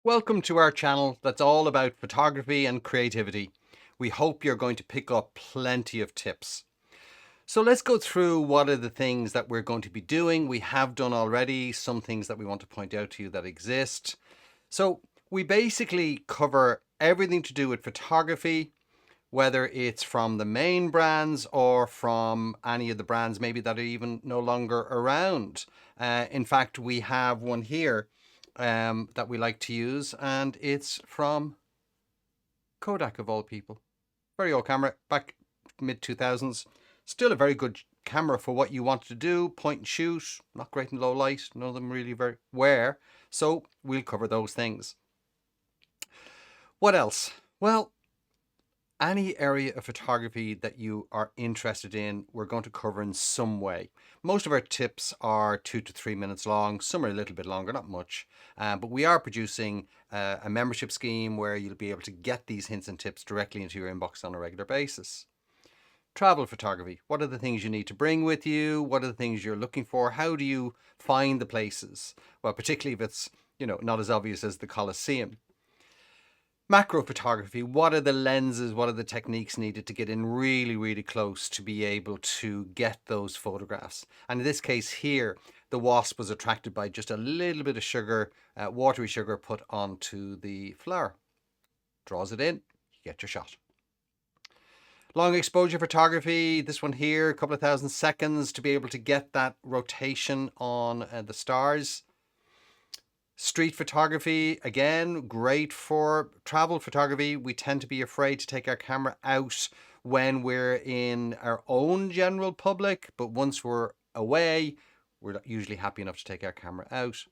Welcome to our channel that's all about photography and creativity. We hope you're going to pick up plenty of tips. So let's go through what are the things that we're going to be doing. We have done already some things that we want to point out to you that exist. So we basically cover everything to do with photography, whether it's from the main brands or from any of the brands maybe that are even no longer around. In fact, we have one here that we like to use, and it's from Kodak of all people. Very old camera, back mid 2000s. Still a very good camera for what you want to do, point and shoot, not great in low light, none of them really very wear. So we'll cover those things. What else? Well, any area of photography that you are interested in, we're going to cover in some way. Most of our tips are 2 to 3 minutes long. Some are a little bit longer, not much. But we are producing a membership scheme where you'll be able to get these hints and tips directly into your inbox on a regular basis. Travel photography. What are the things you need to bring with you? What are the things you're looking for? How do you find the places? Well, particularly if it's, not as obvious as the Colosseum. Macro photography, what are the lenses, what are the techniques needed to get in really, really close to be able to get those photographs? And in this case here, the wasp was attracted by just a little bit of sugar, watery sugar put onto the flower. Draws it in, you get your shot. Long exposure photography, this one here, a couple of thousand seconds to be able to get that rotation on the stars. Street photography, again, great for travel photography. We tend to be afraid to take our camera out when we're in our own general public, but once we're away, we're usually happy enough to take our camera out.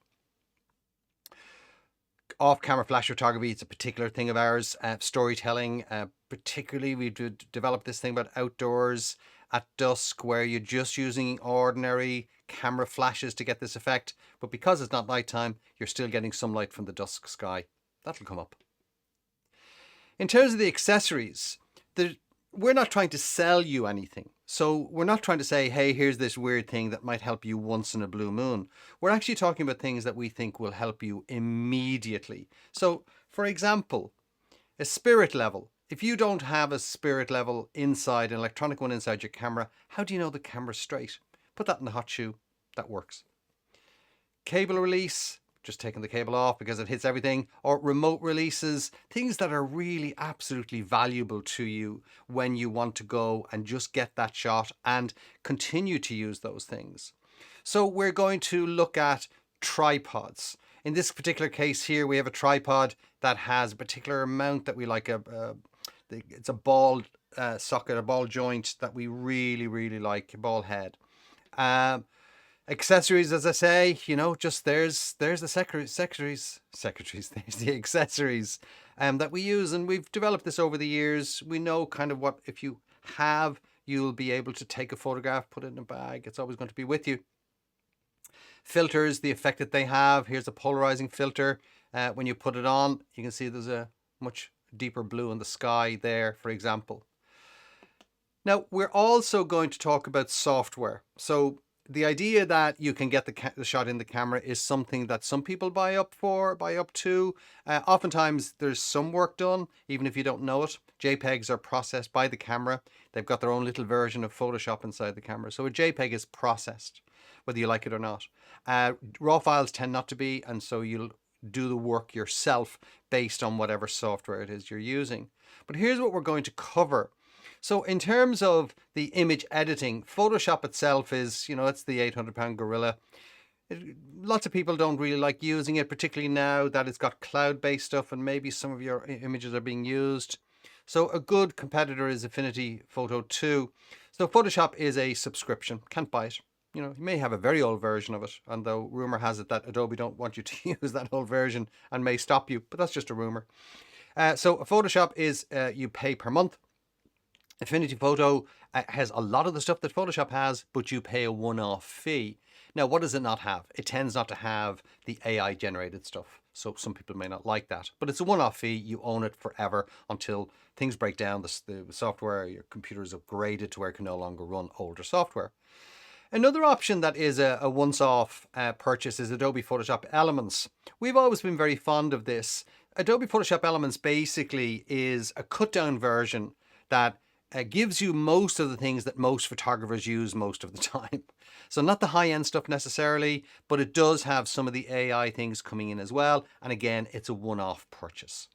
Off-camera flash photography, it's a particular thing of ours. Storytelling, particularly we've developed this thing about outdoors at dusk where you're just using ordinary camera flashes to get this effect, but because it's not nighttime, you're still getting some light from the dusk sky. That'll come up. In terms of the accessories, we're not trying to sell you anything. So we're not trying to say, hey, here's this weird thing that might help you once in a blue moon. We're actually talking about things that we think will help you immediately. So, for example, a spirit level. If you don't have a spirit level inside, an electronic one inside your camera, how do you know the camera's straight? Put that in the hot shoe. That works. Cable release, just taking the cable off because it hits everything, or remote releases, things that are really absolutely valuable to you when you want to go and just get that shot and continue to use those things. So we're going to look at tripods. In this particular case here, we have a tripod that has a particular mount that we like. It's a ball socket, a ball joint that we really, really like, a ball head. Accessories, as I say, just there's the secretaries, there's the accessories that we use, and we've developed this over the years. We know kind of what, if you have, you'll be able to take a photograph, put it in a bag. It's always going to be with you. Filters, the effect that they have. Here's a polarizing filter. When you put it on, you can see there's a much deeper blue in the sky there, for example. Now, we're also going to talk about software. So the idea that you can get the shot in the camera is something that some people buy up to. Oftentimes there's some work done, even if you don't know it. JPEGs are processed by the camera. They've got their own little version of Photoshop inside the camera. So a JPEG is processed, whether you like it or not. RAW files tend not to be, and so you'll do the work yourself based on whatever software it is you're using. But here's what we're going to cover. So in terms of the image editing, Photoshop itself is, it's the 800-pound gorilla. Lots of people don't really like using it, particularly now that it's got cloud-based stuff and maybe some of your images are being used. So a good competitor is Affinity Photo 2. So Photoshop is a subscription, can't buy it. You may have a very old version of it, and though rumor has it that Adobe don't want you to use that old version and may stop you, but that's just a rumor. So Photoshop is you pay per month. Affinity Photo has a lot of the stuff that Photoshop has, but you pay a one-off fee. Now, what does it not have? It tends not to have the AI generated stuff. So some people may not like that, but it's a one-off fee. You own it forever until things break down, the software, your computer is upgraded to where it can no longer run older software. Another option that is a once-off purchase is Adobe Photoshop Elements. We've always been very fond of this. Adobe Photoshop Elements basically is a cut-down version that gives you most of the things that most photographers use most of the time. So not the high-end stuff necessarily, but it does have some of the AI things coming in as well. And again, it's a one-off purchase.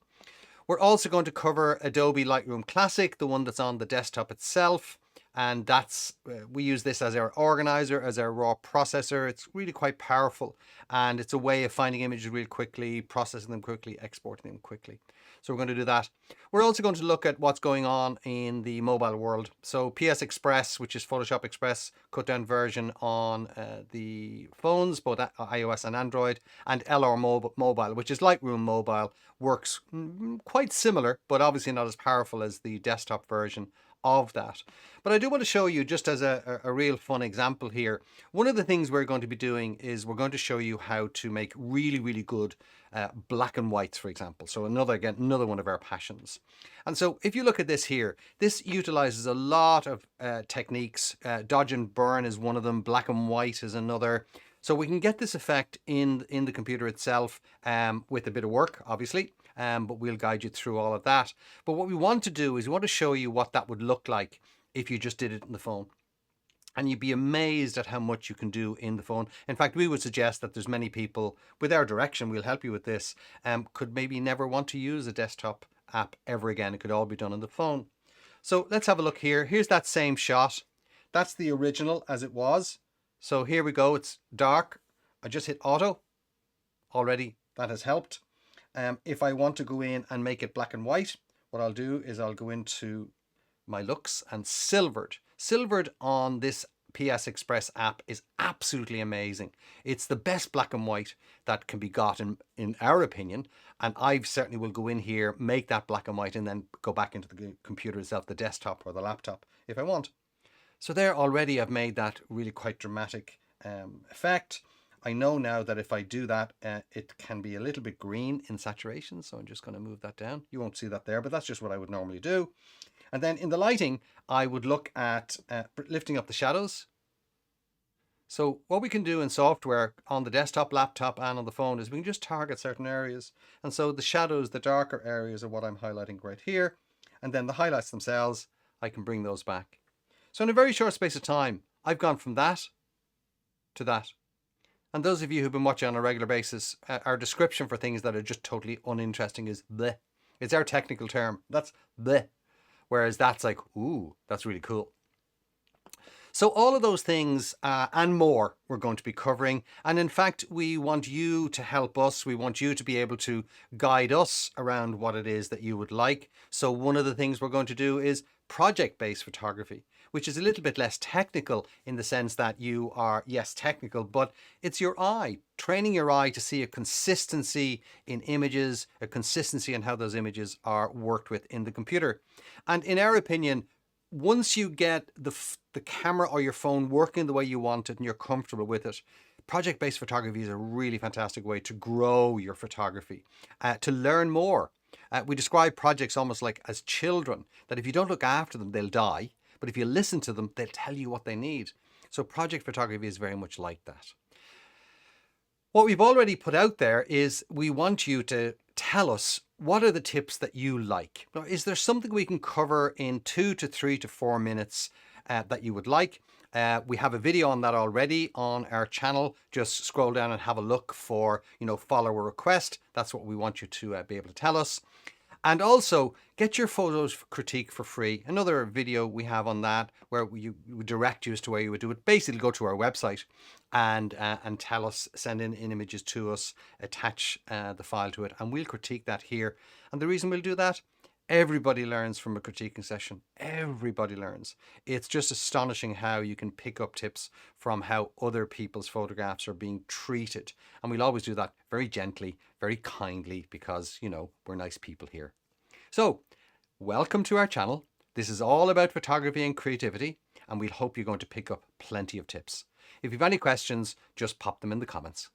We're also going to cover Adobe Lightroom Classic, the one that's on the desktop itself. And that's, we use this as our organizer, as our raw processor. It's really quite powerful, and it's a way of finding images really quickly, processing them quickly, exporting them quickly. So we're going to do that. We're also going to look at what's going on in the mobile world. So PS Express, which is Photoshop Express, cut down version on the phones, both iOS and Android, and LR Mobile, which is Lightroom Mobile, works quite similar, but obviously not as powerful as the desktop version of that. But I do want to show you, just as a real fun example here, one of the things we're going to be doing is we're going to show you how to make really, really good black and whites, for example. So another one of our passions. And so if you look at this here, this utilizes a lot of techniques. Dodge and burn is one of them. Black and white is another. So we can get this effect in the computer itself with a bit of work, obviously. But we'll guide you through all of that. But what we want to do is we want to show you what that would look like if you just did it in the phone. And you'd be amazed at how much you can do in the phone. In fact, we would suggest that there's many people, with our direction, we'll help you with this, could maybe never want to use a desktop app ever again. It could all be done on the phone. So let's have a look here. Here's that same shot. That's the original as it was. So here we go. It's dark. I just hit auto. Already that has helped. If I want to go in and make it black and white, what I'll do is I'll go into my looks and silvered. Silvered on this PS Express app is absolutely amazing. It's the best black and white that can be got in our opinion. And I certainly will go in here, make that black and white, and then go back into the computer itself, the desktop or the laptop if I want. So there already I've made that really quite dramatic effect. I know now that if I do that, it can be a little bit green in saturation. So I'm just going to move that down. You won't see that there, but that's just what I would normally do. And then in the lighting, I would look at lifting up the shadows. So what we can do in software on the desktop, laptop, and on the phone is we can just target certain areas. And so the shadows, the darker areas are what I'm highlighting right here. And then the highlights themselves, I can bring those back. So in a very short space of time, I've gone from that to that. And those of you who've been watching on a regular basis, our description for things that are just totally uninteresting is bleh. It's our technical term. That's bleh. Whereas that's like, ooh, that's really cool. So all of those things and more we're going to be covering. And in fact, we want you to help us. We want you to be able to guide us around what it is that you would like. So one of the things we're going to do is project-based photography, which is a little bit less technical in the sense that you are, yes, technical, but it's your eye, training your eye to see a consistency in images, a consistency in how those images are worked with in the computer. And in our opinion, once you get the camera or your phone working the way you want it and you're comfortable with it, project-based photography is a really fantastic way to grow your photography, to learn more. We describe projects almost like as children, that if you don't look after them, they'll die. But if you listen to them, they'll tell you what they need. So project photography is very much like that. What we've already put out there is we want you to tell us what are the tips that you like. Now, is there something we can cover in 2 to 3 to 4 minutes that you would like? We have a video on that already on our channel. Just scroll down and have a look for, follower request. That's what we want you to be able to tell us. And also get your photos critique for free. Another video we have on that where we direct you as to where you would do it. Basically go to our website and tell us, send in images to us, attach the file to it, and we'll critique that here. And the reason we'll do that, everybody learns from a critiquing session. Everybody learns. It's just astonishing how you can pick up tips from how other people's photographs are being treated. And we'll always do that very gently, very kindly, because, we're nice people here. So, welcome to our channel. This is all about photography and creativity, and we hope you're going to pick up plenty of tips. If you have any questions, just pop them in the comments.